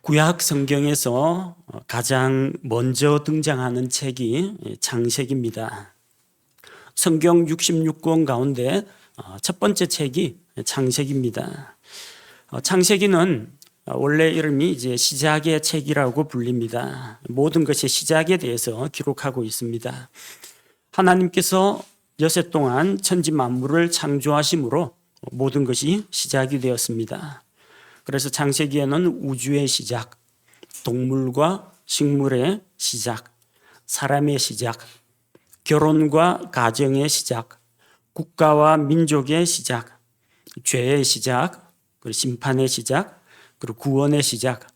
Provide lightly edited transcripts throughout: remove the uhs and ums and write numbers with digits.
구약 성경에서 가장 먼저 등장하는 책이 창세기입니다. 성경 66권 가운데 첫 번째 책이 창세기입니다. 창세기는 원래 이름이 이제 시작의 책이라고 불립니다. 모든 것의 시작에 대해서 기록하고 있습니다. 하나님께서 여세 동안 천지 만물을 창조하심으로 모든 것이 시작이 되었습니다. 그래서 창세기에는 우주의 시작, 동물과 식물의 시작, 사람의 시작, 결혼과 가정의 시작, 국가와 민족의 시작, 죄의 시작, 그리고 심판의 시작, 그리고 구원의 시작,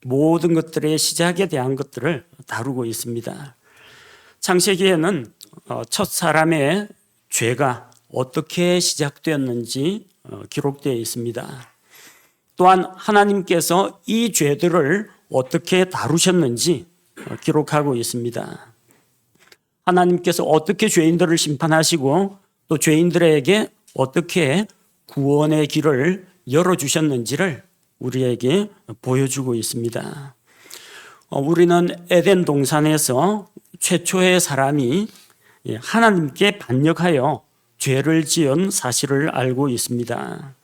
모든 것들의 시작에 대한 것들을 다루고 있습니다. 창세기에는 첫 사람의 죄가 어떻게 시작되었는지 기록되어 있습니다. 또한 하나님께서 이 죄들을 어떻게 다루셨는지 기록하고 있습니다. 하나님께서 어떻게 죄인들을 심판하시고 또 죄인들에게 어떻게 구원의 길을 열어주셨는지를 우리에게 보여주고 있습니다. 우리는 에덴 동산에서 최초의 사람이 하나님께 반역하여 죄를 지은 사실을 알고 있습니다.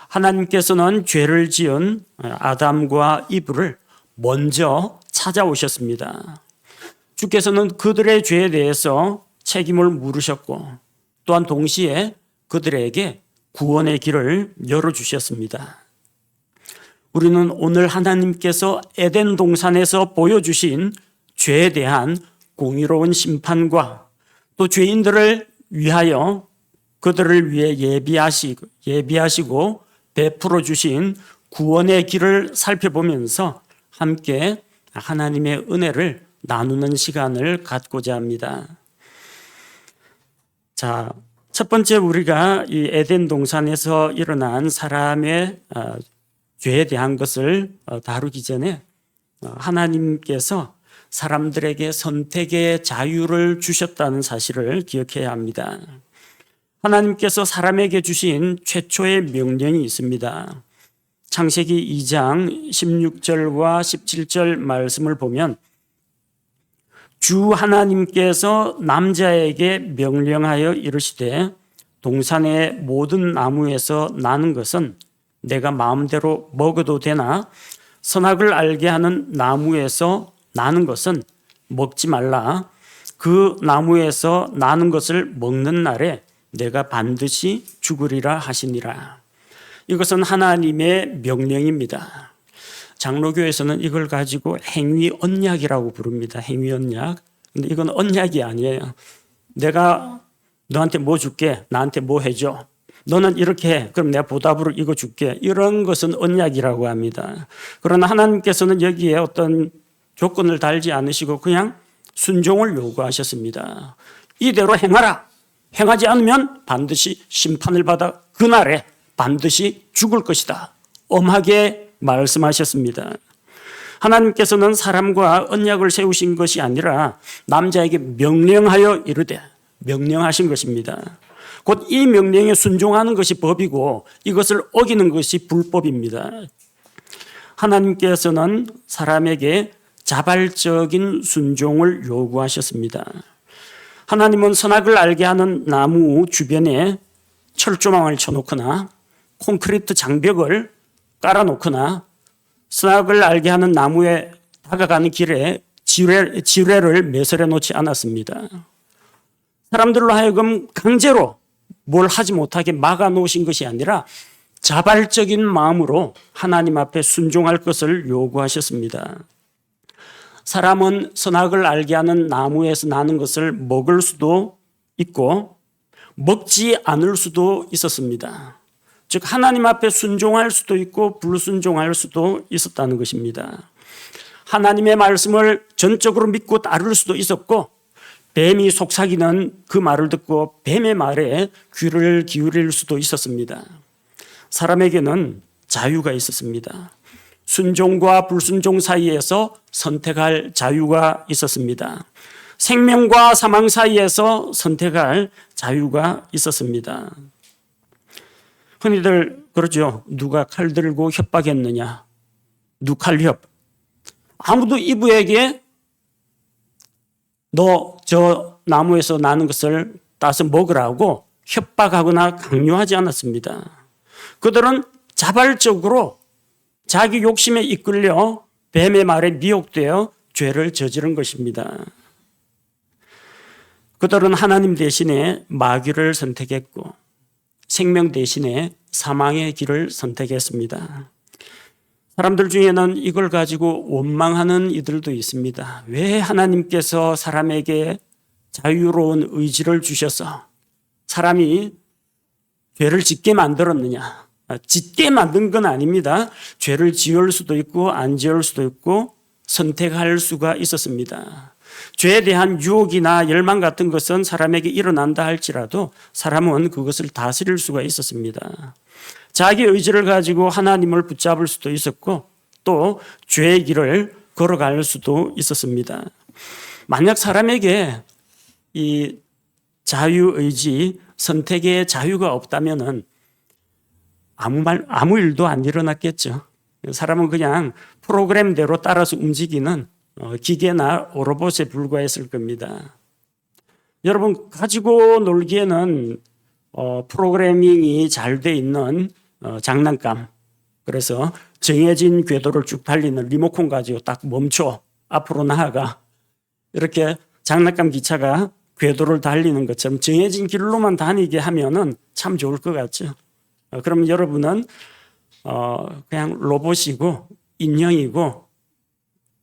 하나님께서는 죄를 지은 아담과 이브를 먼저 찾아오셨습니다. 주께서는 그들의 죄에 대해서 책임을 물으셨고 또한 동시에 그들에게 구원의 길을 열어주셨습니다. 우리는 오늘 하나님께서 에덴 동산에서 보여주신 죄에 대한 공의로운 심판과 또 죄인들을 위하여 그들을 위해 예비하시고 베풀어 주신 구원의 길을 살펴보면서 함께 하나님의 은혜를 나누는 시간을 갖고자 합니다. 자, 첫 번째 우리가 이 에덴 동산에서 일어난 사람의 죄에 대한 것을 다루기 전에 하나님께서 사람들에게 선택의 자유를 주셨다는 사실을 기억해야 합니다. 하나님께서 사람에게 주신 최초의 명령이 있습니다. 창세기 2장 16절과 17절 말씀을 보면 주 하나님께서 남자에게 명령하여 이르시되 동산의 모든 나무에서 나는 것은 내가 마음대로 먹어도 되나 선악을 알게 하는 나무에서 나는 것은 먹지 말라. 그 나무에서 나는 것을 먹는 날에 내가 반드시 죽으리라 하시니라. 이것은 하나님의 명령입니다. 장로교에서는 이걸 가지고 행위 언약이라고 부릅니다. 행위 언약. 근데 이건 언약이 아니에요. 내가 너한테 뭐 줄게, 나한테 뭐 해줘. 너는 이렇게 해. 그럼 내가 보답으로 이거 줄게. 이런 것은 언약이라고 합니다. 그러나 하나님께서는 여기에 어떤 조건을 달지 않으시고 그냥 순종을 요구하셨습니다. 이대로 행하라. 행하지 않으면 반드시 심판을 받아 그날에 반드시 죽을 것이다. 엄하게 말씀하셨습니다. 하나님께서는 사람과 언약을 세우신 것이 아니라 남자에게 명령하여 이르되 명령하신 것입니다. 곧 이 명령에 순종하는 것이 법이고 이것을 어기는 것이 불법입니다. 하나님께서는 사람에게 자발적인 순종을 요구하셨습니다. 하나님은 선악을 알게 하는 나무 주변에 철조망을 쳐놓거나 콘크리트 장벽을 깔아놓거나 선악을 알게 하는 나무에 다가가는 길에 지뢰를 매설해 놓지 않았습니다. 사람들로 하여금 강제로 뭘 하지 못하게 막아 놓으신 것이 아니라 자발적인 마음으로 하나님 앞에 순종할 것을 요구하셨습니다. 사람은 선악을 알게 하는 나무에서 나는 것을 먹을 수도 있고 먹지 않을 수도 있었습니다. 즉 하나님 앞에 순종할 수도 있고 불순종할 수도 있었다는 것입니다. 하나님의 말씀을 전적으로 믿고 따를 수도 있었고 뱀이 속삭이는 그 말을 듣고 뱀의 말에 귀를 기울일 수도 있었습니다. 사람에게는 자유가 있었습니다. 순종과 불순종 사이에서 선택할 자유가 있었습니다. 생명과 사망 사이에서 선택할 자유가 있었습니다. 흔히들 그러죠. 누가 칼 들고 협박했느냐? 누칼협. 아무도 이브에게 너 저 나무에서 나는 것을 따서 먹으라고 협박하거나 강요하지 않았습니다. 그들은 자발적으로 자기 욕심에 이끌려 뱀의 말에 미혹되어 죄를 저지른 것입니다. 그들은 하나님 대신에 마귀를 선택했고 생명 대신에 사망의 길을 선택했습니다. 사람들 중에는 이걸 가지고 원망하는 이들도 있습니다. 왜 하나님께서 사람에게 자유로운 의지를 주셔서 사람이 죄를 짓게 만들었느냐? 짓게 만든 건 아닙니다. 죄를 지을 수도 있고 안 지을 수도 있고 선택할 수가 있었습니다. 죄에 대한 유혹이나 열망 같은 것은 사람에게 일어난다 할지라도 사람은 그것을 다스릴 수가 있었습니다. 자기 의지를 가지고 하나님을 붙잡을 수도 있었고 또 죄의 길을 걸어갈 수도 있었습니다. 만약 사람에게 이 자유의지, 선택의 자유가 없다면은 아무 일도 안 일어났겠죠. 사람은 그냥 프로그램대로 따라서 움직이는 기계나 로봇에 불과했을 겁니다. 여러분, 가지고 놀기에는 프로그래밍이 잘 돼 있는 장난감, 그래서 정해진 궤도를 쭉 달리는 리모컨 가지고 딱 멈춰 앞으로 나아가, 이렇게 장난감 기차가 궤도를 달리는 것처럼 정해진 길로만 다니게 하면은 참 좋을 것 같죠. 그럼 여러분은 그냥 로봇이고 인형이고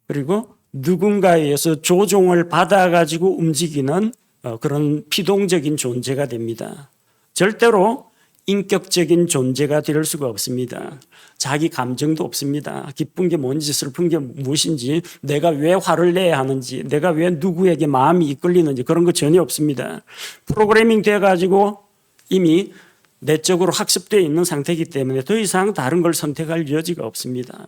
그리고 누군가에 의해서 조종을 받아가지고 움직이는 그런 피동적인 존재가 됩니다. 절대로 인격적인 존재가 될 수가 없습니다. 자기 감정도 없습니다. 기쁜 게 뭔지 슬픈 게 무엇인지, 내가 왜 화를 내야 하는지, 내가 왜 누구에게 마음이 이끌리는지 그런 거 전혀 없습니다. 프로그래밍 돼가지고 이미 내적으로 학습되어 있는 상태이기 때문에 더 이상 다른 걸 선택할 여지가 없습니다.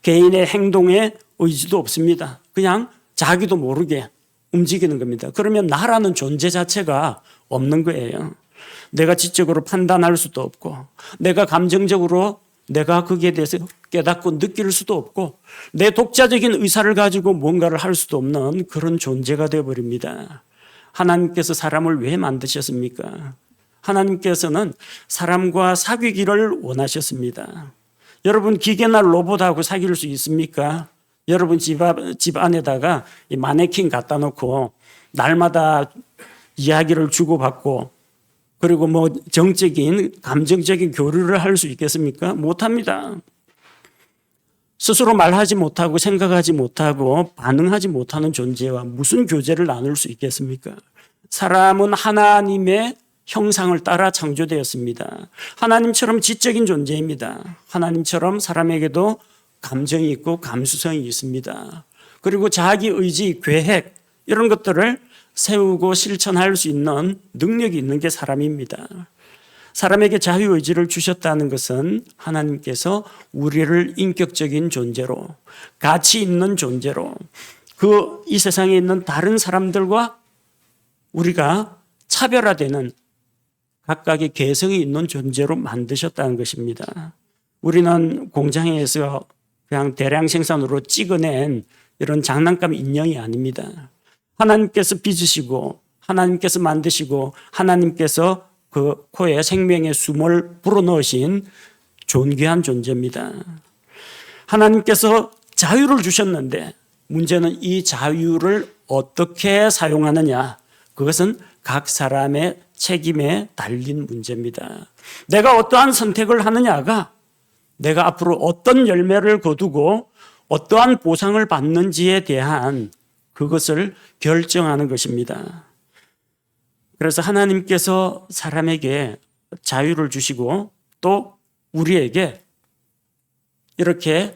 개인의 행동에 의지도 없습니다. 그냥 자기도 모르게 움직이는 겁니다. 그러면 나라는 존재 자체가 없는 거예요. 내가 지적으로 판단할 수도 없고 내가 감정적으로 내가 거기에 대해서 깨닫고 느낄 수도 없고 내 독자적인 의사를 가지고 뭔가를 할 수도 없는 그런 존재가 되어버립니다. 하나님께서 사람을 왜 만드셨습니까? 하나님께서는 사람과 사귀기를 원하셨습니다. 여러분, 기계나 로봇하고 사귈 수 있습니까? 여러분 집 안에다가 이 마네킹 갖다 놓고 날마다 이야기를 주고받고 그리고 뭐 정적인 감정적인 교류를 할 수 있겠습니까? 못합니다. 스스로 말하지 못하고 생각하지 못하고 반응하지 못하는 존재와 무슨 교제를 나눌 수 있겠습니까? 사람은 하나님의 형상을 따라 창조되었습니다. 하나님처럼 지적인 존재입니다. 하나님처럼 사람에게도 감정이 있고 감수성이 있습니다. 그리고 자기 의지, 계획 이런 것들을 세우고 실천할 수 있는 능력이 있는 게 사람입니다. 사람에게 자유의지를 주셨다는 것은 하나님께서 우리를 인격적인 존재로, 가치 있는 존재로, 이 세상에 있는 다른 사람들과 우리가 차별화되는 각각의 개성이 있는 존재로 만드셨다는 것입니다. 우리는 공장에서 그냥 대량 생산으로 찍어낸 이런 장난감 인형이 아닙니다. 하나님께서 빚으시고 하나님께서 만드시고 하나님께서 그 코에 생명의 숨을 불어넣으신 존귀한 존재입니다. 하나님께서 자유를 주셨는데 문제는 이 자유를 어떻게 사용하느냐, 그것은 각 사람의 책임에 달린 문제입니다. 내가 어떠한 선택을 하느냐가 내가 앞으로 어떤 열매를 거두고 어떠한 보상을 받는지에 대한 그것을 결정하는 것입니다. 그래서 하나님께서 사람에게 자유를 주시고 또 우리에게 이렇게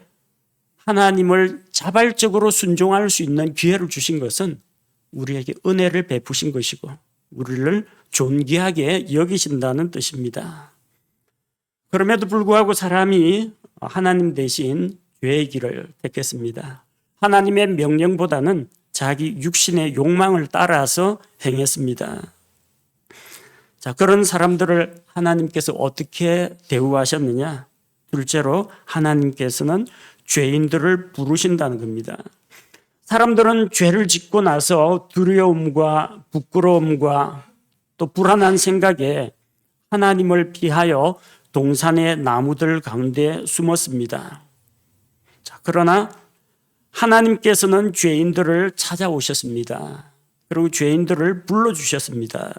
하나님을 자발적으로 순종할 수 있는 기회를 주신 것은 우리에게 은혜를 베푸신 것이고 우리를 존귀하게 여기신다는 뜻입니다. 그럼에도 불구하고 사람이 하나님 대신 죄의 길을 택했습니다. 하나님의 명령보다는 자기 육신의 욕망을 따라서 행했습니다. 자, 그런 사람들을 하나님께서 어떻게 대우하셨느냐? 둘째로 하나님께서는 죄인들을 부르신다는 겁니다. 사람들은 죄를 짓고 나서 두려움과 부끄러움과 또 불안한 생각에 하나님을 피하여 동산의 나무들 가운데 숨었습니다. 자, 그러나 하나님께서는 죄인들을 찾아오셨습니다. 그리고 죄인들을 불러주셨습니다.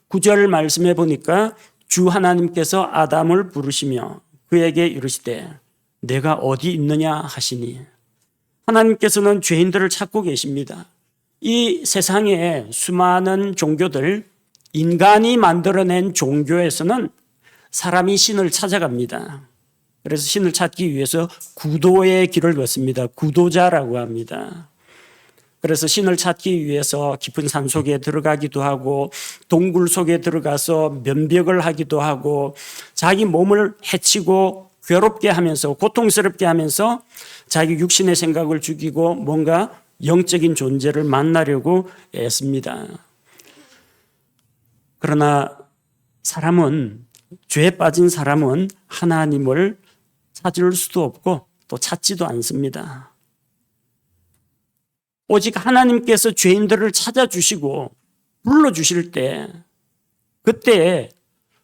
9절 말씀해 보니까 주 하나님께서 아담을 부르시며 그에게 이르시되 내가 어디 있느냐 하시니, 하나님께서는 죄인들을 찾고 계십니다. 이 세상에 수많은 종교들, 인간이 만들어낸 종교에서는 사람이 신을 찾아갑니다. 그래서 신을 찾기 위해서 구도의 길을 걷습니다. 구도자라고 합니다. 그래서 신을 찾기 위해서 깊은 산 속에 들어가기도 하고 동굴 속에 들어가서 면벽을 하기도 하고 자기 몸을 해치고 괴롭게 하면서 고통스럽게 하면서 자기 육신의 생각을 죽이고 뭔가 영적인 존재를 만나려고 애씁니다. 그러나 사람은, 죄에 빠진 사람은 하나님을 찾을 수도 없고 또 찾지도 않습니다. 오직 하나님께서 죄인들을 찾아주시고 불러주실 때, 그때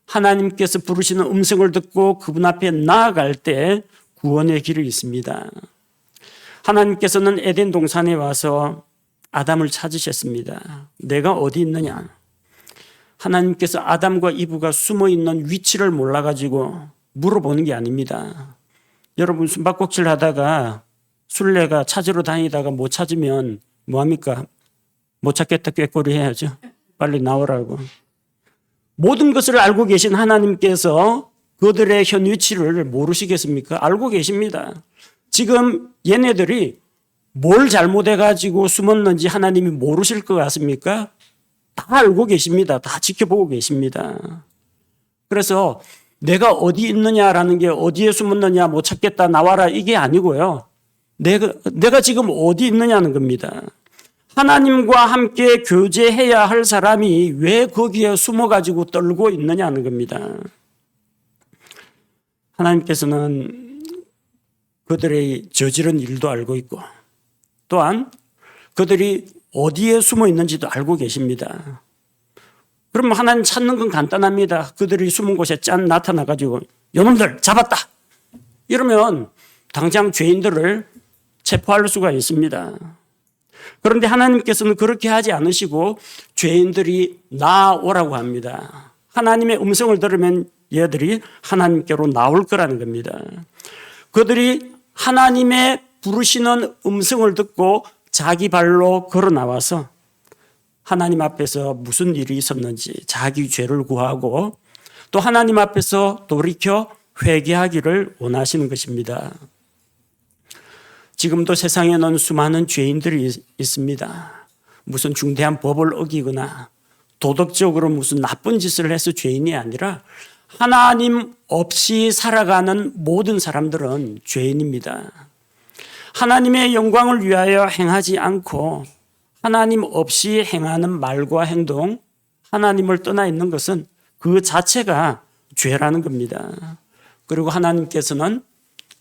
하나님께서 부르시는 음성을 듣고 그분 앞에 나아갈 때 구원의 길이 있습니다. 하나님께서는 에덴 동산에 와서 아담을 찾으셨습니다. 내가 어디 있느냐? 하나님께서 아담과 이브가 숨어 있는 위치를 몰라가지고 물어보는 게 아닙니다. 여러분, 숨바꼭질 하다가 술래가 찾으러 다니다가 못 찾으면 뭐합니까? 못 찾겠다 꾀꼬리 해야죠. 빨리 나오라고. 모든 것을 알고 계신 하나님께서 그들의 현 위치를 모르시겠습니까? 알고 계십니다. 지금 얘네들이 뭘 잘못해가지고 숨었는지 하나님이 모르실 것 같습니까? 다 알고 계십니다. 다 지켜보고 계십니다. 그래서 내가 어디 있느냐라는 게 어디에 숨었느냐, 못 찾겠다, 나와라, 이게 아니고요. 내가 지금 어디 있느냐는 겁니다. 하나님과 함께 교제해야 할 사람이 왜 거기에 숨어가지고 떨고 있느냐는 겁니다. 하나님께서는 그들의 저지른 일도 알고 있고 또한 그들이 어디에 숨어 있는지도 알고 계십니다. 그럼 하나님 찾는 건 간단합니다. 그들이 숨은 곳에 짠 나타나가지고 여러분들 잡았다! 이러면 당장 죄인들을 체포할 수가 있습니다. 그런데 하나님께서는 그렇게 하지 않으시고 죄인들이 나오라고 합니다. 하나님의 음성을 들으면 얘들이 하나님께로 나올 거라는 겁니다. 그들이 하나님의 부르시는 음성을 듣고 자기 발로 걸어 나와서 하나님 앞에서 무슨 일이 있었는지 자기 죄를 구하고 또 하나님 앞에서 돌이켜 회개하기를 원하시는 것입니다. 지금도 세상에는 수많은 죄인들이 있습니다. 무슨 중대한 법을 어기거나 도덕적으로 무슨 나쁜 짓을 해서 죄인이 아니라 하나님 없이 살아가는 모든 사람들은 죄인입니다. 하나님의 영광을 위하여 행하지 않고 하나님 없이 행하는 말과 행동, 하나님을 떠나 있는 것은 그 자체가 죄라는 겁니다. 그리고 하나님께서는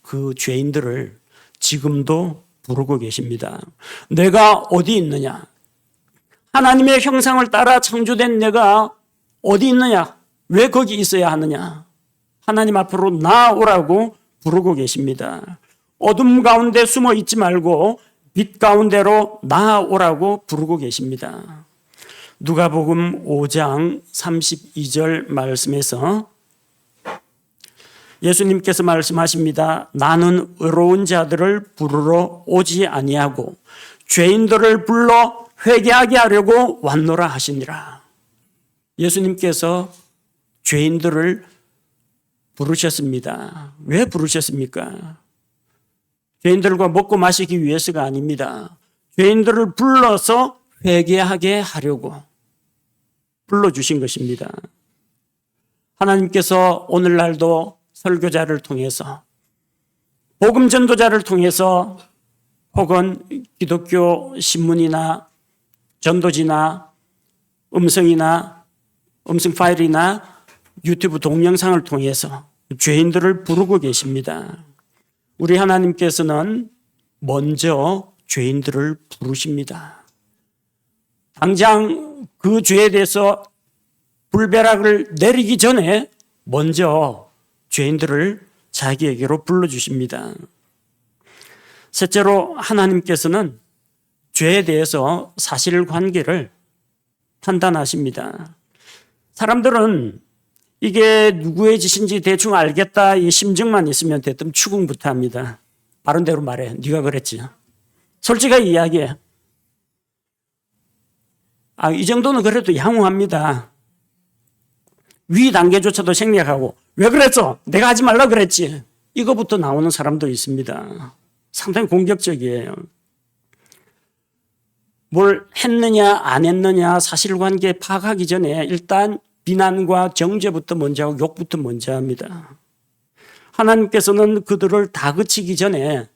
그 죄인들을 지금도 부르고 계십니다. 내가 어디 있느냐? 하나님의 형상을 따라 창조된 내가 어디 있느냐? 왜 거기 있어야 하느냐? 하나님 앞으로 나오라고 부르고 계십니다. 어둠 가운데 숨어 있지 말고 빛 가운데로 나오라고 부르고 계십니다. 누가복음 5장 32절 말씀에서 예수님께서 말씀하십니다. 나는 의로운 자들을 부르러 오지 아니하고 죄인들을 불러 회개하게 하려고 왔노라 하시니라. 예수님께서 죄인들을 부르셨습니다. 왜 부르셨습니까? 죄인들과 먹고 마시기 위해서가 아닙니다. 죄인들을 불러서 회개하게 하려고 불러주신 것입니다. 하나님께서 오늘날도 설교자를 통해서 복음 전도자를 통해서 혹은 기독교 신문이나 전도지나 음성이나 음성 파일이나 유튜브 동영상을 통해서 죄인들을 부르고 계십니다. 우리 하나님께서는 먼저 죄인들을 부르십니다. 당장 그 죄에 대해서 불벼락을 내리기 전에 먼저 죄인들을 자기에게로 불러주십니다. 셋째로 하나님께서는 죄에 대해서 사실관계를 판단하십니다. 사람들은 이게 누구의 짓인지 대충 알겠다 이 심증만 있으면 대뜸 추궁부터 합니다. 바른 대로 말해. 네가 그랬지. 솔직하게 이야기해. 이 정도는 그래도 양호합니다. 위 단계조차도 생략하고 왜 그랬어? 내가 하지 말라 그랬지. 이거부터 나오는 사람도 있습니다. 상당히 공격적이에요. 뭘 했느냐 안 했느냐 사실관계 파악하기 전에 일단 비난과 정죄부터 먼저 하고 욕부터 먼저 합니다. 하나님께서는 그들을 다그치기 전에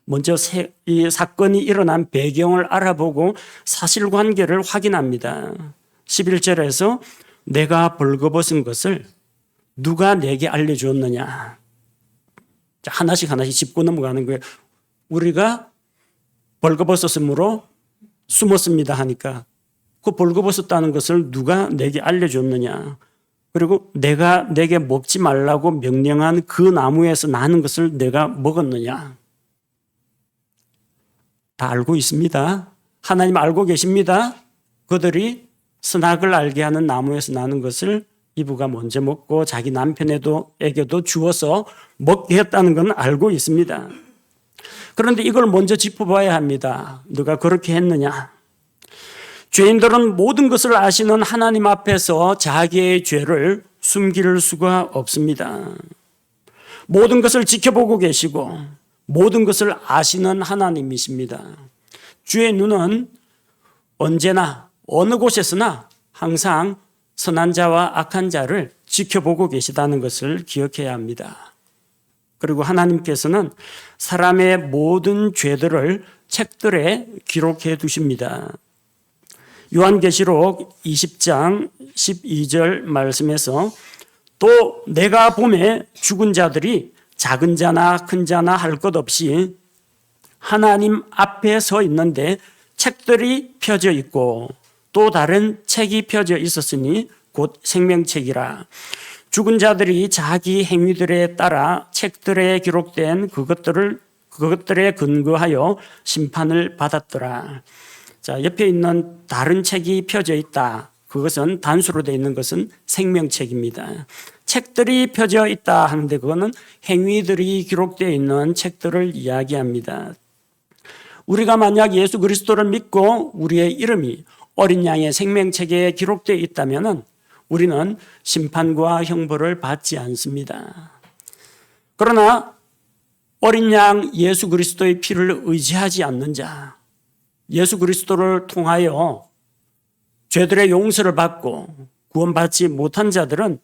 먼저 이 사건이 일어난 배경을 알아보고 사실관계를 확인합니다. 11절에서 내가 벌거벗은 것을 누가 내게 알려주었느냐. 하나씩 짚고 넘어가는 거예요. 우리가 벌거벗었으므로 숨었습니다 하니까 그 벌거벗었다는 것을 누가 내게 알려줬느냐. 그리고 내가 내게 먹지 말라고 명령한 그 나무에서 나는 것을 내가 먹었느냐. 다 알고 있습니다. 하나님 알고 계십니다. 그들이 선악을 알게 하는 나무에서 나는 것을 이브가 먼저 먹고 자기 남편에게도 주어서 먹게 했다는 건 알고 있습니다. 그런데 이걸 먼저 짚어봐야 합니다. 누가 그렇게 했느냐? 죄인들은 모든 것을 아시는 하나님 앞에서 자기의 죄를 숨길 수가 없습니다. 모든 것을 지켜보고 계시고 모든 것을 아시는 하나님이십니다. 주의 눈은 언제나 어느 곳에서나 항상 선한 자와 악한 자를 지켜보고 계시다는 것을 기억해야 합니다. 그리고 하나님께서는 사람의 모든 죄들을 책들에 기록해 두십니다. 요한계시록 20장 12절 말씀에서 또 내가 보매 죽은 자들이 작은 자나 큰 자나 할 것 없이 하나님 앞에 서 있는데 책들이 펴져 있고 또 다른 책이 펴져 있었으니 곧 생명책이라. 죽은 자들이 자기 행위들에 따라 책들에 기록된 그것들에 근거하여 심판을 받았더라. 자, 옆에 있는 다른 책이 펴져 있다. 그것은 단수로 되어 있는 것은 생명책입니다. 책들이 펴져 있다 하는데 그거는 행위들이 기록되어 있는 책들을 이야기합니다. 우리가 만약 예수 그리스도를 믿고 우리의 이름이 어린 양의 생명책에 기록되어 있다면 우리는 심판과 형벌을 받지 않습니다. 그러나 어린 양 예수 그리스도의 피를 의지하지 않는 자, 예수 그리스도를 통하여 죄들의 용서를 받고 구원받지 못한 자들은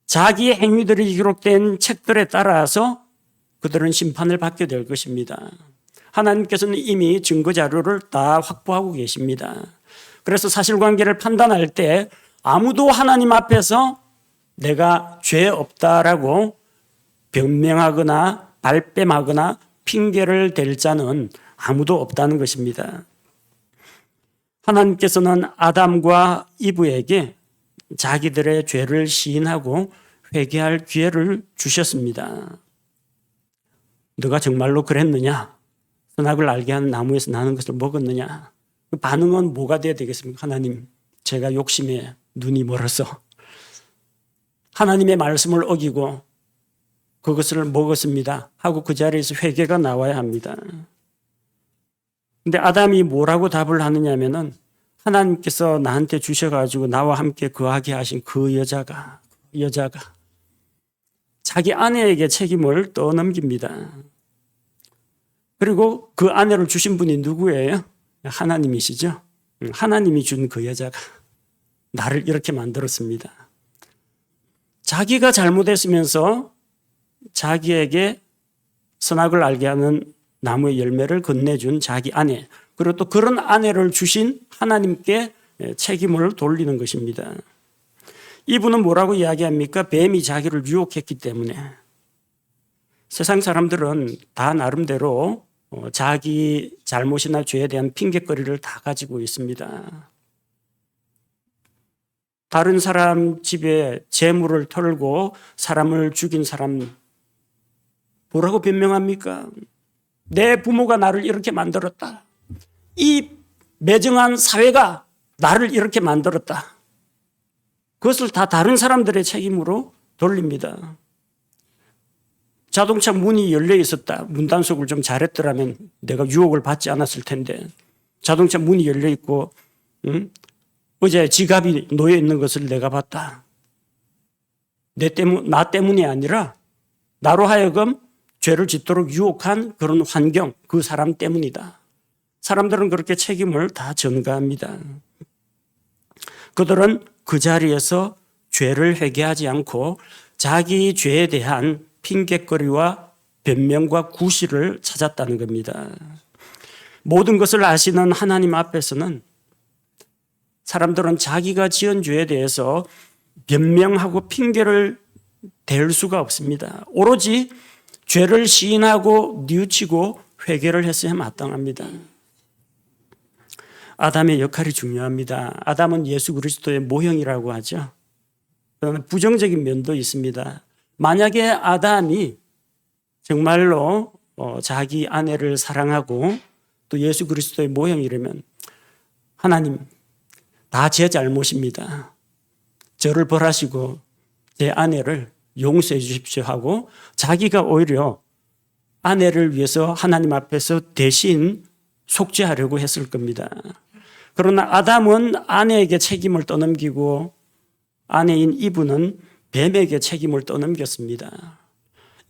자기의 행위들이 기록된 책들에 따라서 그들은 심판을 받게 될 것입니다. 하나님께서는 이미 증거 자료를 다 확보하고 계십니다. 그래서 사실관계를 판단할 때 아무도 하나님 앞에서 내가 죄 없다라고 변명하거나 발뺌하거나 핑계를 댈 자는 아무도 없다는 것입니다. 하나님께서는 아담과 이브에게 자기들의 죄를 시인하고 회개할 기회를 주셨습니다. 너가 정말로 그랬느냐? 선악을 알게 하는 나무에서 나는 것을 먹었느냐? 그 반응은 뭐가 돼야 되겠습니까? 하나님, 제가 욕심에 눈이 멀어서 하나님의 말씀을 어기고 그것을 먹었습니다 하고 그 자리에서 회개가 나와야 합니다. 근데 아담이 뭐라고 답을 하느냐면은 하나님께서 나한테 주셔가지고 나와 함께 거하게 하신 그 여자가 자기 아내에게 책임을 떠넘깁니다. 그리고 그 아내를 주신 분이 누구예요? 하나님이시죠. 하나님이 준 그 여자가 나를 이렇게 만들었습니다. 자기가 잘못했으면서 자기에게 선악을 알게 하는 나무의 열매를 건네준 자기 아내, 그리고 또 그런 아내를 주신 하나님께 책임을 돌리는 것입니다. 이분은 뭐라고 이야기합니까? 뱀이 자기를 유혹했기 때문에. 세상 사람들은 다 나름대로 자기 잘못이나 죄에 대한 핑계거리를 다 가지고 있습니다. 다른 사람 집에 재물을 털고 사람을 죽인 사람 뭐라고 변명합니까? 내 부모가 나를 이렇게 만들었다. 이 매정한 사회가 나를 이렇게 만들었다. 그것을 다 다른 사람들의 책임으로 돌립니다. 자동차 문이 열려 있었다. 문단속을 좀 잘했더라면 내가 유혹을 받지 않았을 텐데 자동차 문이 열려 있고 어제 지갑이 놓여 있는 것을 내가 봤다. 나 때문이 아니라 나로 하여금 죄를 짓도록 유혹한 그런 환경, 그 사람 때문이다. 사람들은 그렇게 책임을 다 전가합니다. 그들은 그 자리에서 죄를 회개하지 않고 자기 죄에 대한 핑계거리와 변명과 구실을 찾았다는 겁니다. 모든 것을 아시는 하나님 앞에서는 사람들은 자기가 지은 죄에 대해서 변명하고 핑계를 댈 수가 없습니다. 오로지 죄를 시인하고 뉘우치고 회개를 했어야 마땅합니다. 아담의 역할이 중요합니다. 아담은 예수 그리스도의 모형이라고 하죠. 그러나 부정적인 면도 있습니다. 만약에 아담이 정말로 자기 아내를 사랑하고 또 예수 그리스도의 모형이라면 하나님 다 제 잘못입니다. 저를 벌하시고 제 아내를 용서해 주십시오 하고 자기가 오히려 아내를 위해서 하나님 앞에서 대신 속죄하려고 했을 겁니다. 그러나 아담은 아내에게 책임을 떠넘기고 아내인 이브는 뱀에게 책임을 떠넘겼습니다.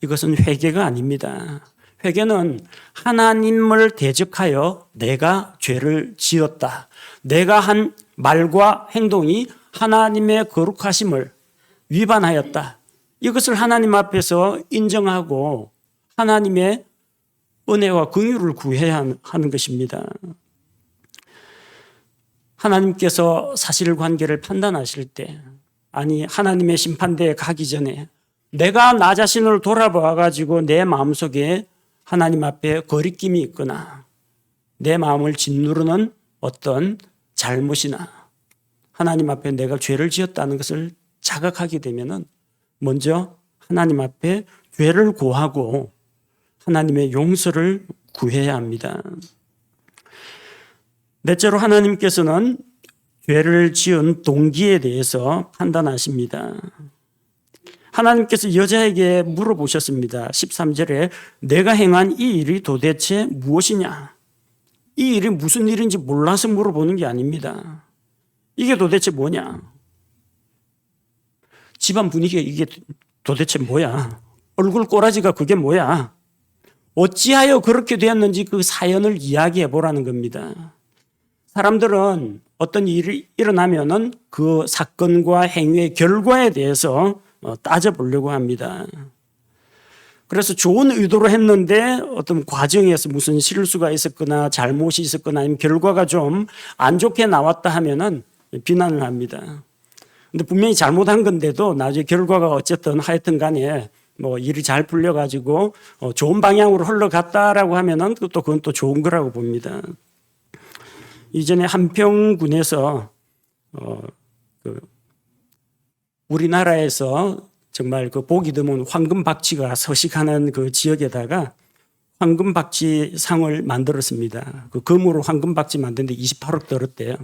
이것은 회개가 아닙니다. 회개는 하나님을 대적하여 내가 죄를 지었다. 내가 한 말과 행동이 하나님의 거룩하심을 위반하였다. 이것을 하나님 앞에서 인정하고 하나님의 은혜와 긍휼을 구해야 하는 것입니다. 하나님께서 사실관계를 판단하실 때, 아니 하나님의 심판대에 가기 전에 내가 나 자신을 돌아봐 가지고 내 마음속에 하나님 앞에 거리낌이 있거나 내 마음을 짓누르는 어떤 잘못이나 하나님 앞에 내가 죄를 지었다는 것을 자각하게 되면은 먼저 하나님 앞에 죄를 고하고 하나님의 용서를 구해야 합니다. 넷째로 하나님께서는 죄를 지은 동기에 대해서 판단하십니다. 하나님께서 여자에게 물어보셨습니다. 13절에 내가 행한 이 일이 도대체 무엇이냐? 이 일이 무슨 일인지 몰라서 물어보는 게 아닙니다. 이게 도대체 뭐냐? 집안 분위기가 이게 도대체 뭐야? 얼굴 꼬라지가 그게 뭐야? 어찌하여 그렇게 되었는지 그 사연을 이야기해 보라는 겁니다. 사람들은 어떤 일이 일어나면은 그 사건과 행위의 결과에 대해서 따져보려고 합니다. 그래서 좋은 의도로 했는데 어떤 과정에서 무슨 실수가 있었거나 잘못이 있었거나 아니면 결과가 좀 안 좋게 나왔다 하면은 비난을 합니다. 근데 분명히 잘못한 건데도 나중에 결과가 어쨌든 하여튼 간에 뭐 일이 잘 풀려가지고 좋은 방향으로 흘러갔다라고 하면은 또 그건 또 좋은 거라고 봅니다. 이전에 한평군에서 우리나라에서 정말 그 보기 드문 황금박쥐가 서식하는 그 지역에다가 황금박쥐 상을 만들었습니다. 그 금으로 황금박쥐 만드는데 28억 들었대요.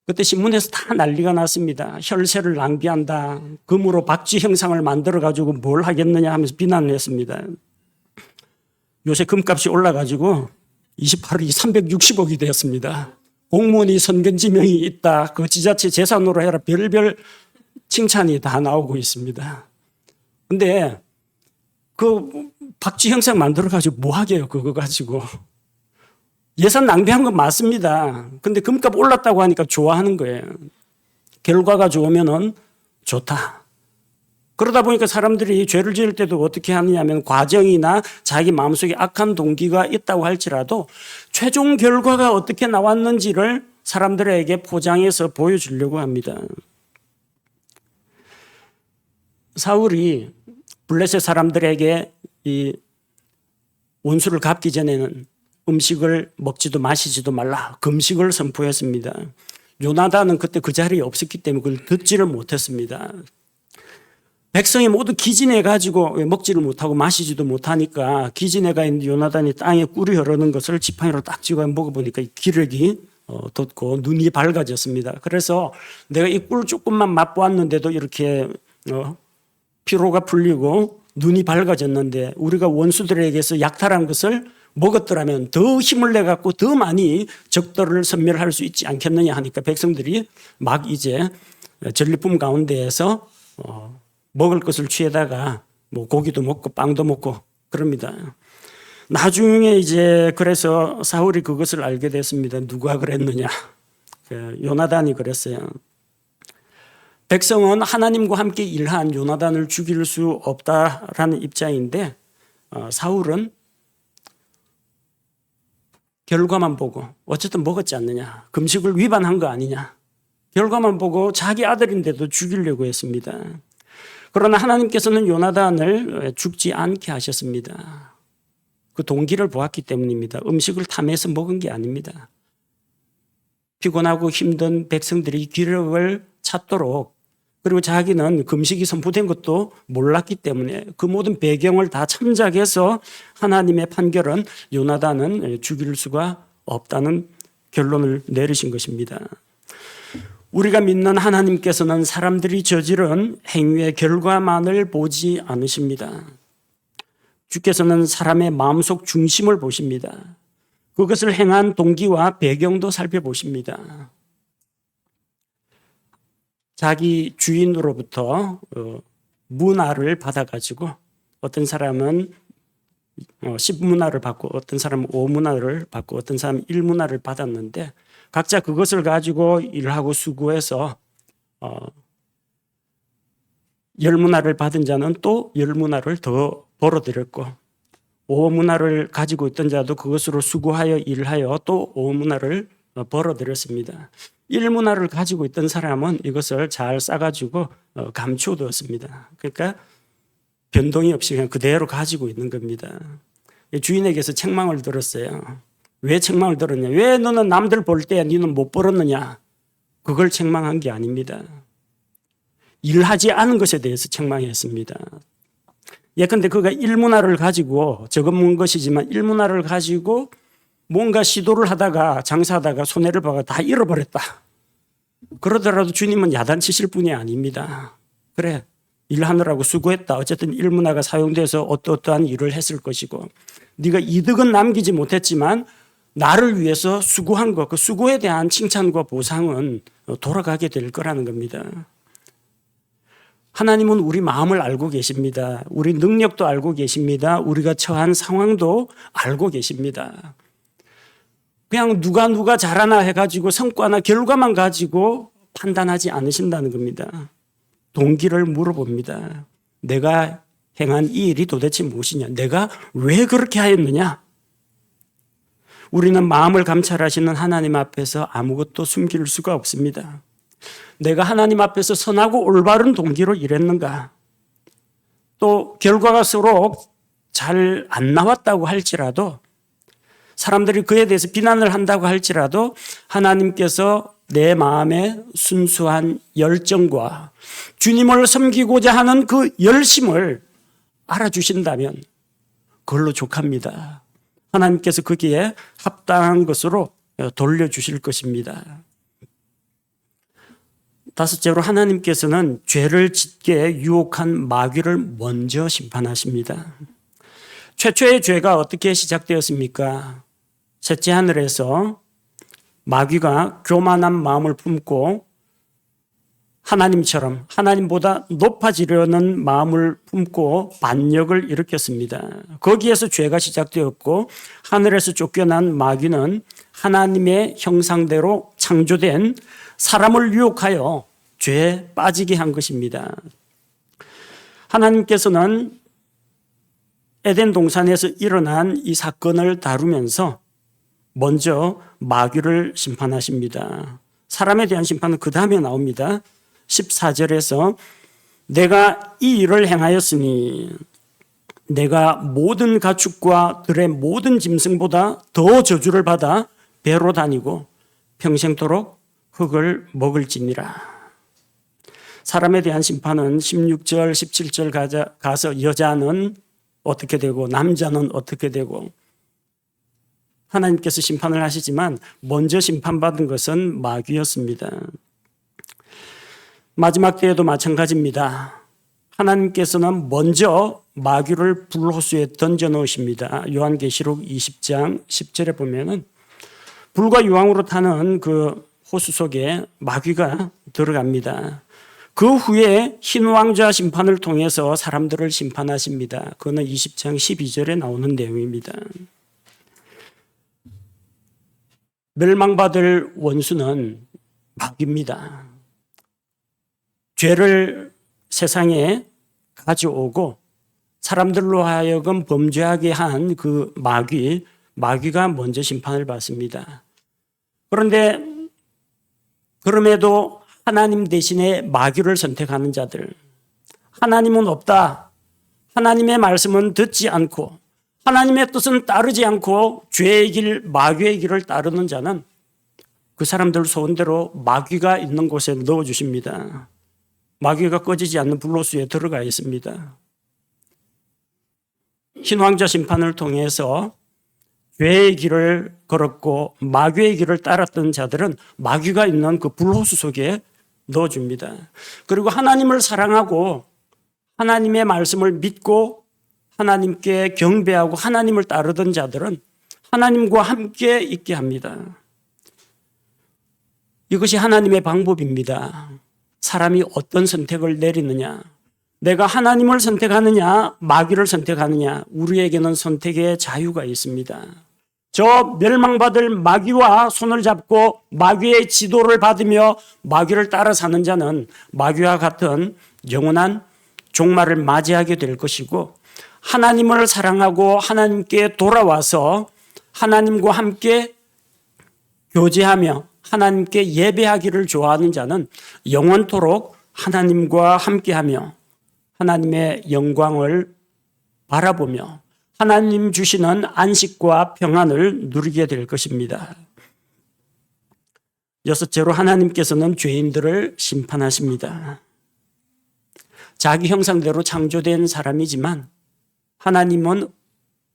그때 신문에서 다 난리가 났습니다. 혈세를 낭비한다. 금으로 박쥐 형상을 만들어가지고 뭘 하겠느냐 하면서 비난을 했습니다. 요새 금값이 올라가지고 28억이 360억이 되었습니다. 공무원이 선견지명이 있다. 그 지자체 재산으로 해라. 별별 칭찬이 다 나오고 있습니다. 근데 그 박쥐 형상 만들어가지고 뭐 하게요, 그거 가지고. 예산 낭비한 건 맞습니다. 근데 금값 올랐다고 하니까 좋아하는 거예요. 결과가 좋으면은 좋다. 그러다 보니까 사람들이 죄를 지을 때도 어떻게 하느냐면 과정이나 자기 마음속에 악한 동기가 있다고 할지라도 최종 결과가 어떻게 나왔는지를 사람들에게 포장해서 보여주려고 합니다. 사울이 블레셋 사람들에게 이 원수를 갚기 전에는 음식을 먹지도 마시지도 말라 금식을 선포했습니다. 요나단은 그때 그 자리에 없었기 때문에 그걸 듣지를 못했습니다. 백성이 모두 기진해 가지고 먹지를 못하고 마시지도 못하니까 기진해가 있는 요나단이 땅에 꿀이 흐르는 것을 지팡이로 딱 찍어 먹어보니까 기력이 돋고 눈이 밝아졌습니다. 그래서 내가 이 꿀 조금만 맛보았는데도 이렇게 피로가 풀리고 눈이 밝아졌는데 우리가 원수들에게서 약탈한 것을 먹었더라면 더 힘을 내 갖고 더 많이 적들을 섬멸할 수 있지 않겠느냐 하니까 백성들이 막 이제 전리품 가운데에서 먹을 것을 취해다가 뭐 고기도 먹고 빵도 먹고 그럽니다. 나중에 이제 그래서 사울이 그것을 알게 됐습니다. 누가 그랬느냐? 요나단이 그랬어요. 백성은 하나님과 함께 일한 요나단을 죽일 수 없다라는 입장인데 사울은 결과만 보고 어쨌든 먹었지 않느냐. 금식을 위반한 거 아니냐. 결과만 보고 자기 아들인데도 죽이려고 했습니다. 그러나 하나님께서는 요나단을 죽지 않게 하셨습니다. 그 동기를 보았기 때문입니다. 음식을 탐해서 먹은 게 아닙니다. 피곤하고 힘든 백성들이 기력을 찾도록 그리고 자기는 금식이 선포된 것도 몰랐기 때문에 그 모든 배경을 다 참작해서 하나님의 판결은 요나단은 죽일 수가 없다는 결론을 내리신 것입니다. 우리가 믿는 하나님께서는 사람들이 저지른 행위의 결과만을 보지 않으십니다. 주께서는 사람의 마음속 중심을 보십니다. 그것을 행한 동기와 배경도 살펴보십니다. 자기 주인으로부터 문화를 받아가지고 어떤 사람은 10문화를 받고 어떤 사람은 5문화를 받고 어떤 사람은 1문화를 받았는데 각자 그것을 가지고 일하고 수고해서 10문화를 받은 자는 또 10문화를 더 벌어들였고 5문화를 가지고 있던 자도 그것으로 수고하여 일하여 또 5문화를 벌어들였습니다. 1문화를 가지고 있던 사람은 이것을 잘 싸가지고 감추어두었습니다. 그러니까 변동이 없이 그냥 그대로 가지고 있는 겁니다. 주인에게서 책망을 들었어요. 왜 책망을 들었냐? 왜 너는 남들 볼 때 너는 못 벌었느냐? 그걸 책망한 게 아닙니다. 일하지 않은 것에 대해서 책망했습니다. 예컨대 그가 1문화를 가지고 적은 것이지만 1문화를 가지고 뭔가 시도를 하다가 장사하다가 손해를 봐가 다 잃어버렸다. 그러더라도 주님은 야단치실 분이 아닙니다. 그래 일하느라고 수고했다. 어쨌든 1문화가 사용돼서 어떠한 일을 했을 것이고 네가 이득은 남기지 못했지만 나를 위해서 수고한 것, 그 수고에 대한 칭찬과 보상은 돌아가게 될 거라는 겁니다. 하나님은 우리 마음을 알고 계십니다. 우리 능력도 알고 계십니다. 우리가 처한 상황도 알고 계십니다. 그냥 누가 잘하나 해가지고 성과나 결과만 가지고 판단하지 않으신다는 겁니다. 동기를 물어봅니다. 내가 행한 이 일이 도대체 무엇이냐? 내가 왜 그렇게 하였느냐? 우리는 마음을 감찰하시는 하나님 앞에서 아무것도 숨길 수가 없습니다. 내가 하나님 앞에서 선하고 올바른 동기로 일했는가? 또 결과가 서로 잘 안 나왔다고 할지라도 사람들이 그에 대해서 비난을 한다고 할지라도 하나님께서 내 마음의 순수한 열정과 주님을 섬기고자 하는 그 열심을 알아주신다면 그걸로 족합니다. 하나님께서 거기에 합당한 것으로 돌려주실 것입니다. 다섯째로 하나님께서는 죄를 짓게 유혹한 마귀를 먼저 심판하십니다. 최초의 죄가 어떻게 시작되었습니까? 셋째 하늘에서 마귀가 교만한 마음을 품고 하나님처럼 하나님보다 높아지려는 마음을 품고 반역을 일으켰습니다. 거기에서 죄가 시작되었고 하늘에서 쫓겨난 마귀는 하나님의 형상대로 창조된 사람을 유혹하여 죄에 빠지게 한 것입니다. 하나님께서는 에덴 동산에서 일어난 이 사건을 다루면서 먼저 마귀를 심판하십니다. 사람에 대한 심판은 그 다음에 나옵니다. 14절에서 내가 이 일을 행하였으니 내가 모든 가축과 들의 모든 짐승보다 더 저주를 받아 배로 다니고 평생토록 흙을 먹을지니라. 사람에 대한 심판은 16절, 17절 가서 여자는 어떻게 되고 남자는 어떻게 되고 하나님께서 심판을 하시지만 먼저 심판받은 것은 마귀였습니다. 마지막 때에도 마찬가지입니다. 하나님께서는 먼저 마귀를 불호수에 던져 넣으십니다. 요한계시록 20장 10절에 보면은 불과 유황으로 타는 그 호수 속에 마귀가 들어갑니다. 그 후에 흰 왕좌 심판을 통해서 사람들을 심판하십니다. 그거는 20장 12절에 나오는 내용입니다. 멸망받을 원수는 마귀입니다. 죄를 세상에 가져오고 사람들로 하여금 범죄하게 한 그 마귀가 먼저 심판을 받습니다. 그런데 그럼에도 하나님 대신에 마귀를 선택하는 자들, 하나님은 없다, 하나님의 말씀은 듣지 않고 하나님의 뜻은 따르지 않고 죄의 길, 마귀의 길을 따르는 자는 그 사람들 소원대로 마귀가 있는 곳에 넣어주십니다. 마귀가 꺼지지 않는 불로수에 들어가 있습니다. 흰왕자 심판을 통해서 죄의 길을 걸었고 마귀의 길을 따랐던 자들은 마귀가 있는 그 불호수 속에 넣어줍니다. 그리고 하나님을 사랑하고 하나님의 말씀을 믿고 하나님께 경배하고 하나님을 따르던 자들은 하나님과 함께 있게 합니다. 이것이 하나님의 방법입니다. 사람이 어떤 선택을 내리느냐, 내가 하나님을 선택하느냐 마귀를 선택하느냐, 우리에게는 선택의 자유가 있습니다. 저 멸망받을 마귀와 손을 잡고 마귀의 지도를 받으며 마귀를 따라 사는 자는 마귀와 같은 영원한 종말을 맞이하게 될 것이고, 하나님을 사랑하고 하나님께 돌아와서 하나님과 함께 교제하며 하나님께 예배하기를 좋아하는 자는 영원토록 하나님과 함께하며 하나님의 영광을 바라보며 하나님 주시는 안식과 평안을 누리게 될 것입니다. 여섯째로 하나님께서는 죄인들을 심판하십니다. 자기 형상대로 창조된 사람이지만 하나님은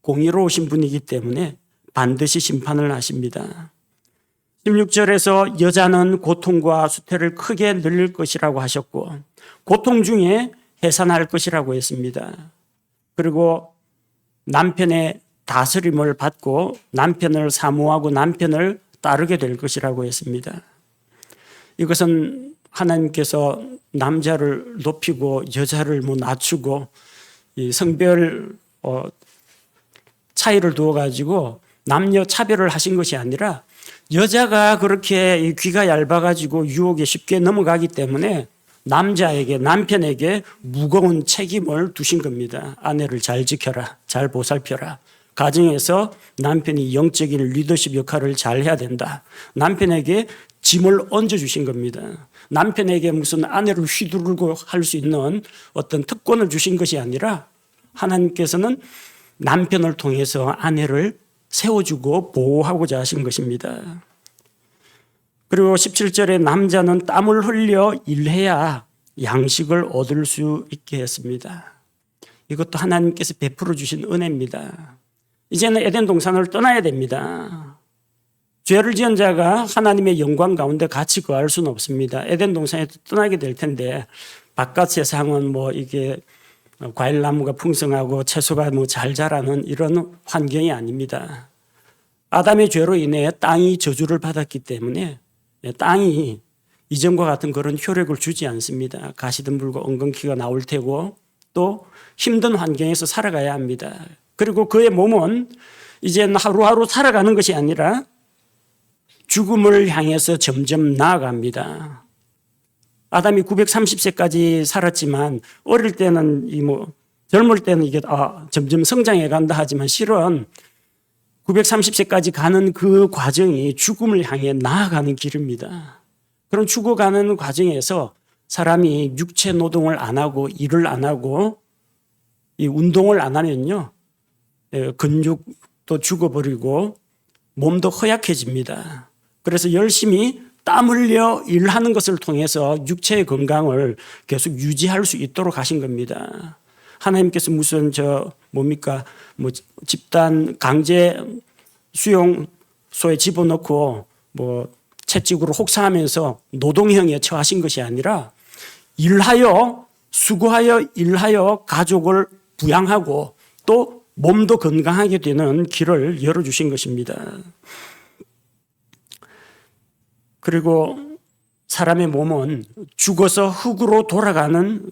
공의로우신 분이기 때문에 반드시 심판을 하십니다. 16절에서 여자는 고통과 수태를 크게 늘릴 것이라고 하셨고 고통 중에 해산할 것이라고 했습니다. 그리고 남편의 다스림을 받고 남편을 사모하고 남편을 따르게 될 것이라고 했습니다. 이것은 하나님께서 남자를 높이고 여자를 낮추고 이 성별 차이를 두어 가지고 남녀 차별을 하신 것이 아니라 여자가 그렇게 귀가 얇아가지고 유혹에 쉽게 넘어가기 때문에 남자에게, 남편에게 무거운 책임을 두신 겁니다. 아내를 잘 지켜라, 잘 보살펴라. 가정에서 남편이 영적인 리더십 역할을 잘 해야 된다. 남편에게 짐을 얹어주신 겁니다. 남편에게 무슨 아내를 휘두르고 할 수 있는 어떤 특권을 주신 것이 아니라 하나님께서는 남편을 통해서 아내를 세워주고 보호하고자 하신 것입니다. 그리고 17절에 남자는 땀을 흘려 일해야 양식을 얻을 수 있게 했습니다. 이것도 하나님께서 베풀어 주신 은혜입니다. 이제는 에덴 동산을 떠나야 됩니다. 죄를 지은 자가 하나님의 영광 가운데 같이 거할 수는 없습니다. 에덴 동산에 떠나게 될 텐데 바깥 세상은 이게 과일나무가 풍성하고 채소가 잘 자라는 이런 환경이 아닙니다. 아담의 죄로 인해 땅이 저주를 받았기 때문에 땅이 이전과 같은 그런 효력을 주지 않습니다. 가시덤불과 엉겅퀴가 나올 테고 또 힘든 환경에서 살아가야 합니다. 그리고 그의 몸은 이제는 하루하루 살아가는 것이 아니라 죽음을 향해서 점점 나아갑니다. 아담이 930세까지 살았지만 어릴 때는 젊을 때는 이게 점점 성장해 간다 하지만 실은 930세까지 가는 그 과정이 죽음을 향해 나아가는 길입니다. 그런 죽어가는 과정에서 사람이 육체 노동을 안 하고 일을 안 하고 이 운동을 안 하면요, 근육도 죽어버리고 몸도 허약해집니다. 그래서 열심히 땀 흘려 일하는 것을 통해서 육체의 건강을 계속 유지할 수 있도록 하신 겁니다. 하나님께서 무슨 뭐 집단 강제 수용소에 집어넣고 뭐 채찍으로 혹사하면서 노동형에 처하신 것이 아니라 수고하여 일하여 가족을 부양하고 또 몸도 건강하게 되는 길을 열어주신 것입니다. 그리고 사람의 몸은 죽어서 흙으로 돌아가는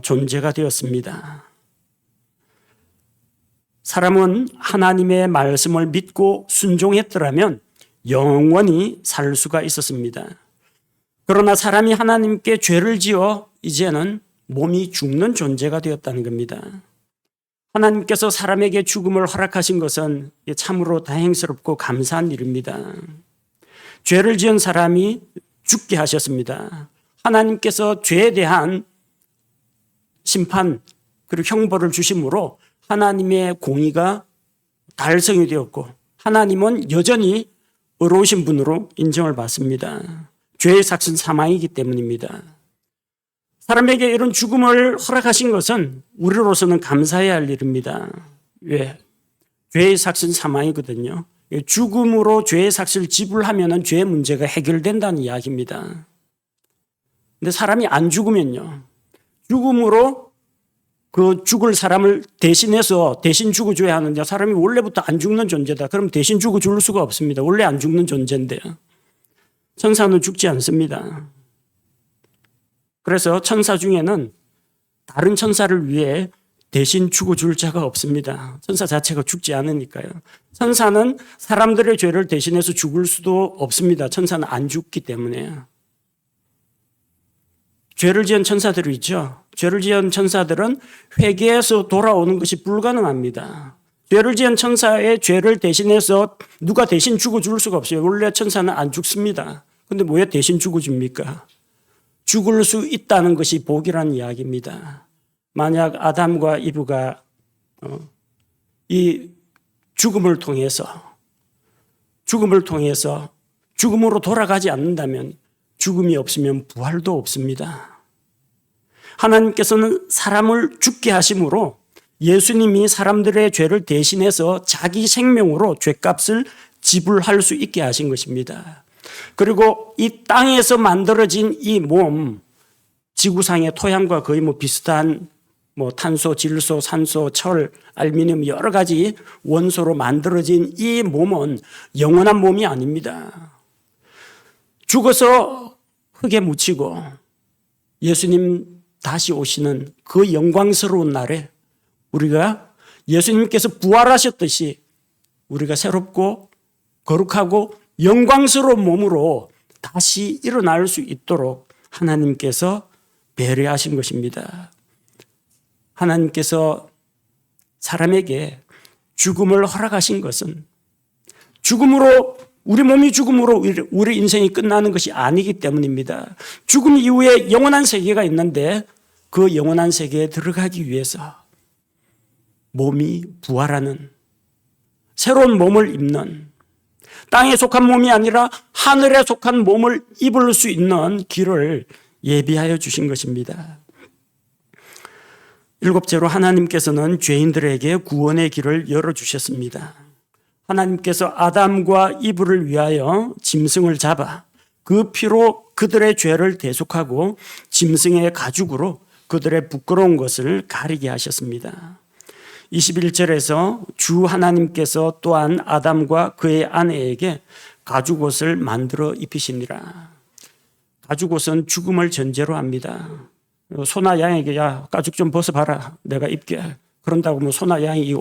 존재가 되었습니다. 사람은 하나님의 말씀을 믿고 순종했더라면 영원히 살 수가 있었습니다. 그러나 사람이 하나님께 죄를 지어 이제는 몸이 죽는 존재가 되었다는 겁니다. 하나님께서 사람에게 죽음을 허락하신 것은 참으로 다행스럽고 감사한 일입니다. 죄를 지은 사람이 죽게 하셨습니다. 하나님께서 죄에 대한 심판 그리고 형벌을 주심으로 하나님의 공의가 달성이 되었고 하나님은 여전히 의로우신 분으로 인정을 받습니다. 죄의 삭은 사망이기 때문입니다. 사람에게 이런 죽음을 허락하신 것은 우리로서는 감사해야 할 일입니다. 왜? 죄의 삭은 사망이거든요. 죽음으로 죄의 삭을 지불하면 죄의 문제가 해결된다는 이야기입니다. 근데 사람이 안 죽으면요. 죽음으로 그 죽을 사람을 대신해서 대신 죽어줘야 하는데 사람이 원래부터 안 죽는 존재다. 그럼 대신 죽어줄 수가 없습니다. 원래 안 죽는 존재인데요. 천사는 죽지 않습니다. 그래서 천사 중에는 다른 천사를 위해 대신 죽어줄 자가 없습니다. 천사 자체가 죽지 않으니까요. 천사는 사람들의 죄를 대신해서 죽을 수도 없습니다. 천사는 안 죽기 때문에. 죄를 지은 천사들이 있죠. 죄를 지은 천사들은 회개해서 돌아오는 것이 불가능합니다. 죄를 지은 천사의 죄를 대신해서 누가 대신 죽어줄 수가 없어요. 원래 천사는 안 죽습니다. 근데 왜 대신 죽어줍니까? 죽을 수 있다는 것이 복이라는 이야기입니다. 만약 아담과 이브가 이 죽음을 통해서 죽음으로 돌아가지 않는다면 죽음이 없으면 부활도 없습니다. 하나님께서는 사람을 죽게 하심으로 예수님이 사람들의 죄를 대신해서 자기 생명으로 죄값을 지불할 수 있게 하신 것입니다. 그리고 이 땅에서 만들어진 이 몸, 지구상의 토양과 거의 비슷한 탄소, 질소, 산소, 철, 알루미늄 여러 가지 원소로 만들어진 이 몸은 영원한 몸이 아닙니다. 죽어서 흙에 묻히고 예수님 다시 오시는 그 영광스러운 날에 우리가 예수님께서 부활하셨듯이 우리가 새롭고 거룩하고 영광스러운 몸으로 다시 일어날 수 있도록 하나님께서 배려하신 것입니다. 하나님께서 사람에게 죽음을 허락하신 것은 우리 몸이 죽음으로 우리 인생이 끝나는 것이 아니기 때문입니다. 죽음 이후에 영원한 세계가 있는데 그 영원한 세계에 들어가기 위해서 몸이 부활하는 새로운 몸을 입는 땅에 속한 몸이 아니라 하늘에 속한 몸을 입을 수 있는 길을 예비하여 주신 것입니다. 일곱째로 하나님께서는 죄인들에게 구원의 길을 열어주셨습니다. 하나님께서 아담과 이브를 위하여 짐승을 잡아 그 피로 그들의 죄를 대속하고 짐승의 가죽으로 그들의 부끄러운 것을 가리게 하셨습니다. 21절에서 주 하나님께서 또한 아담과 그의 아내에게 가죽옷을 만들어 입히시니라. 가죽옷은 죽음을 전제로 합니다. 소나 양에게 야 가죽 좀 벗어봐라 내가 입게. 그런다고 소나 양이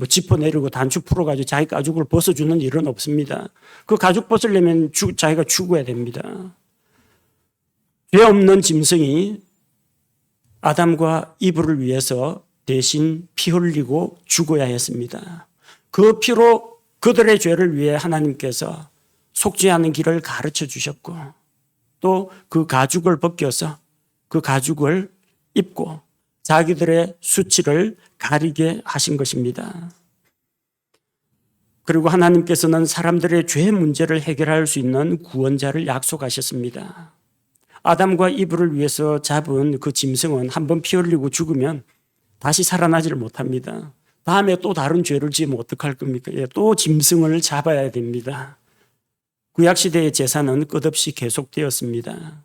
짚어내리고 단추 풀어가지고 자기 가죽을 벗어주는 일은 없습니다. 그 가죽 벗으려면 자기가 죽어야 됩니다. 죄 없는 짐승이 아담과 이브를 위해서 대신 피 흘리고 죽어야 했습니다. 그 피로 그들의 죄를 위해 하나님께서 속죄하는 길을 가르쳐 주셨고 또 그 가죽을 벗겨서 그 가죽을 입고 자기들의 수치를 가리게 하신 것입니다. 그리고 하나님께서는 사람들의 죄 문제를 해결할 수 있는 구원자를 약속하셨습니다. 아담과 이브를 위해서 잡은 그 짐승은 한번 피 흘리고 죽으면 다시 살아나지를 못합니다. 다음에 또 다른 죄를 지으면 어떡할 겁니까? 또 짐승을 잡아야 됩니다. 구약시대의 제사는 끝없이 계속되었습니다.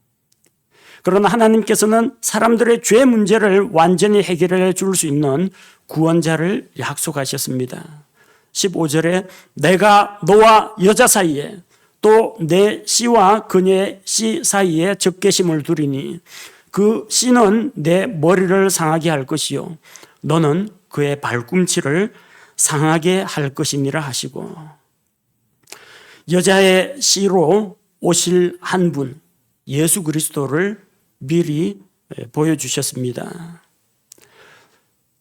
그러나 하나님께서는 사람들의 죄 문제를 완전히 해결해 줄 수 있는 구원자를 약속하셨습니다. 15절에 내가 너와 여자 사이에 또 내 씨와 그녀의 씨 사이에 적개심을 두리니 그 씨는 내 머리를 상하게 할 것이요 너는 그의 발꿈치를 상하게 할 것이니라 하시고, 여자의 씨로 오실 한 분 예수 그리스도를 미리 보여주셨습니다.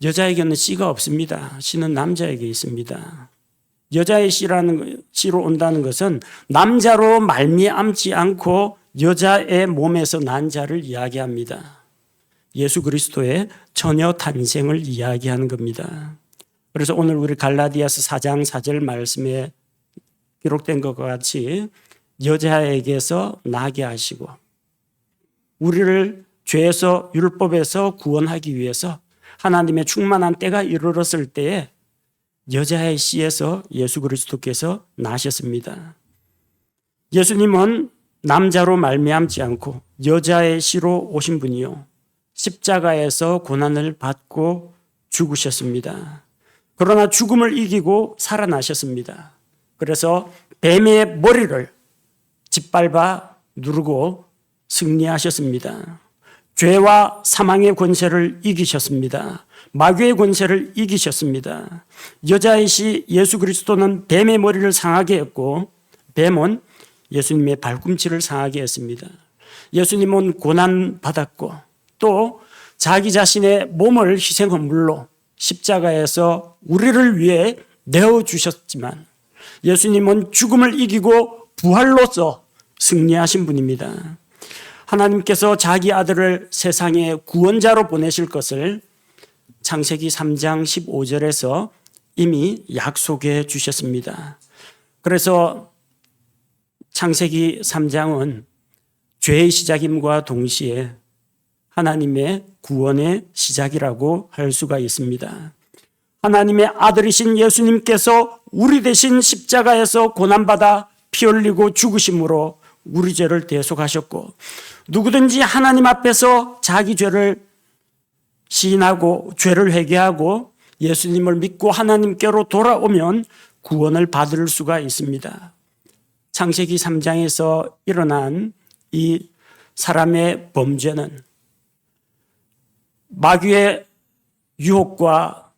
여자에게는 씨가 없습니다. 씨는 남자에게 있습니다. 여자의 씨로 온다는 것은 남자로 말미암지 않고 여자의 몸에서 난 자를 이야기합니다. 예수 그리스도의 처녀 탄생을 이야기하는 겁니다. 그래서 오늘 우리 갈라디아서 4장 4절 말씀에 기록된 것과 같이 여자에게서 나게 하시고 우리를 죄에서 율법에서 구원하기 위해서 하나님의 충만한 때가 이르렀을 때에 여자의 씨에서 예수 그리스도께서 나셨습니다. 예수님은 남자로 말미암지 않고 여자의 씨로 오신 분이요 십자가에서 고난을 받고 죽으셨습니다. 그러나 죽음을 이기고 살아나셨습니다. 그래서 뱀의 머리를 짓밟아 누르고 승리하셨습니다. 죄와 사망의 권세를 이기셨습니다. 마귀의 권세를 이기셨습니다. 여자의 씨 예수 그리스도는 뱀의 머리를 상하게 했고 뱀은 예수님의 발꿈치를 상하게 했습니다. 예수님은 고난받았고 또 자기 자신의 몸을 희생헌물로 십자가에서 우리를 위해 내어주셨지만 예수님은 죽음을 이기고 부활로서 승리하신 분입니다. 하나님께서 자기 아들을 세상에 구원자로 보내실 것을 창세기 3장 15절에서 이미 약속해 주셨습니다. 그래서 창세기 3장은 죄의 시작임과 동시에 하나님의 구원의 시작이라고 할 수가 있습니다. 하나님의 아들이신 예수님께서 우리 대신 십자가에서 고난받아 피 흘리고 죽으심으로 우리 죄를 대속하셨고 누구든지 하나님 앞에서 자기 죄를 시인하고 죄를 회개하고 예수님을 믿고 하나님께로 돌아오면 구원을 받을 수가 있습니다. 창세기 3장에서 일어난 이 사람의 범죄는 마귀의 유혹과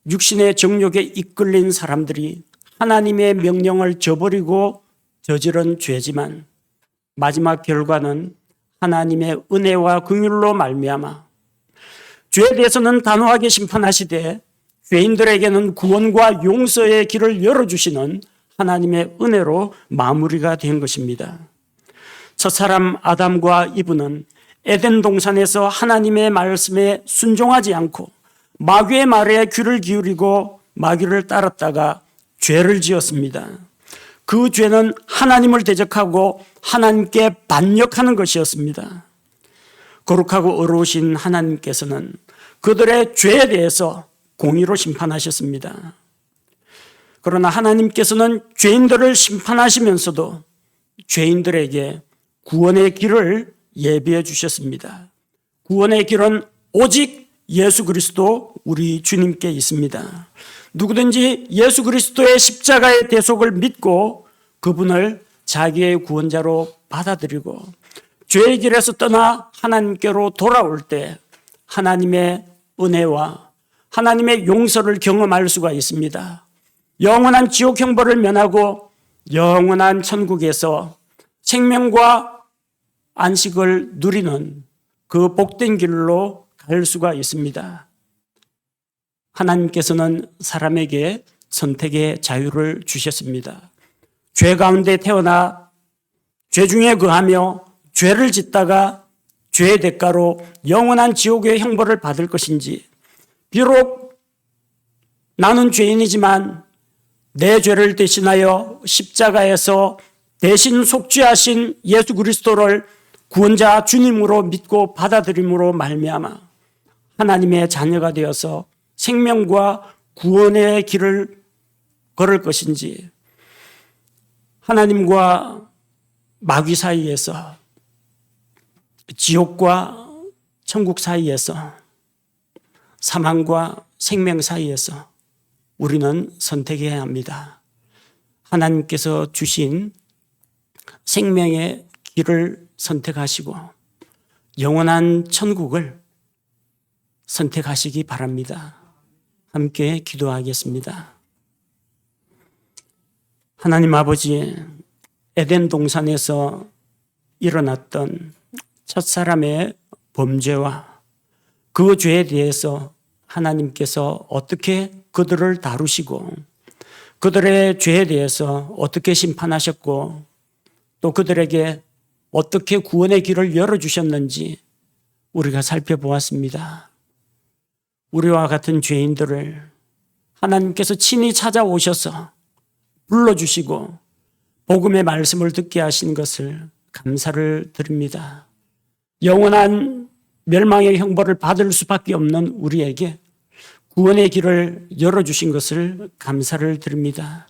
육신의 정욕에 이끌린 사람들이 하나님의 명령을 저버리고 저지른 죄지만 마지막 결과는 하나님의 은혜와 긍휼로 말미암아 죄에 대해서는 단호하게 심판하시되 죄인들에게는 구원과 용서의 길을 열어주시는 하나님의 은혜로 마무리가 된 것입니다. 첫사람 아담과 이브는 에덴 동산에서 하나님의 말씀에 순종하지 않고 마귀의 말에 귀를 기울이고 마귀를 따랐다가 죄를 지었습니다. 그 죄는 하나님을 대적하고 하나님께 반역하는 것이었습니다. 거룩하고 의로우신 하나님께서는 그들의 죄에 대해서 공의로 심판하셨습니다. 그러나 하나님께서는 죄인들을 심판하시면서도 죄인들에게 구원의 길을 예비해 주셨습니다. 구원의 길은 오직 예수 그리스도 우리 주님께 있습니다. 누구든지 예수 그리스도의 십자가의 대속을 믿고 그분을 자기의 구원자로 받아들이고 죄의 길에서 떠나 하나님께로 돌아올 때 하나님의 은혜와 하나님의 용서를 경험할 수가 있습니다. 영원한 지옥 형벌을 면하고 영원한 천국에서 생명과 안식을 누리는 그 복된 길로 갈 수가 있습니다. 하나님께서는 사람에게 선택의 자유를 주셨습니다. 죄 가운데 태어나 죄 중에 거하며 죄를 짓다가 죄의 대가로 영원한 지옥의 형벌을 받을 것인지, 비록 나는 죄인이지만 내 죄를 대신하여 십자가에서 대신 속죄하신 예수 그리스도를 구원자 주님으로 믿고 받아들임으로 말미암아 하나님의 자녀가 되어서 생명과 구원의 길을 걸을 것인지, 하나님과 마귀 사이에서, 지옥과 천국 사이에서, 사망과 생명 사이에서 우리는 선택해야 합니다. 하나님께서 주신 생명의 길을 선택하시고 영원한 천국을 선택하시기 바랍니다. 함께 기도하겠습니다. 하나님 아버지, 에덴 동산에서 일어났던 첫사람의 범죄와 그 죄에 대해서 하나님께서 어떻게 그들을 다루시고 그들의 죄에 대해서 어떻게 심판하셨고 또 그들에게 어떻게 구원의 길을 열어주셨는지 우리가 살펴보았습니다. 우리와 같은 죄인들을 하나님께서 친히 찾아오셔서 불러주시고 복음의 말씀을 듣게 하신 것을 감사를 드립니다. 영원한 멸망의 형벌을 받을 수밖에 없는 우리에게 구원의 길을 열어주신 것을 감사를 드립니다.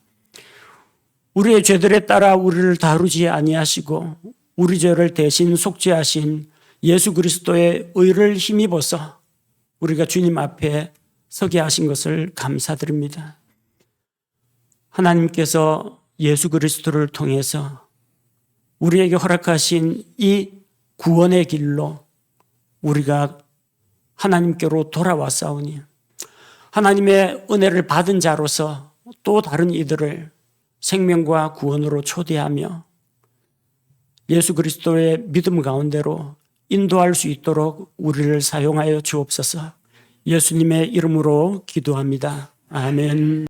우리의 죄들에 따라 우리를 다루지 아니하시고 우리 죄를 대신 속죄하신 예수 그리스도의 의를 힘입어서 우리가 주님 앞에 서게 하신 것을 감사드립니다. 하나님께서 예수 그리스도를 통해서 우리에게 허락하신 이 구원의 길로 우리가 하나님께로 돌아왔사오니 하나님의 은혜를 받은 자로서 또 다른 이들을 생명과 구원으로 초대하며 예수 그리스도의 믿음 가운데로 인도할 수 있도록 우리를 사용하여 주옵소서. 예수님의 이름으로 기도합니다. 아멘.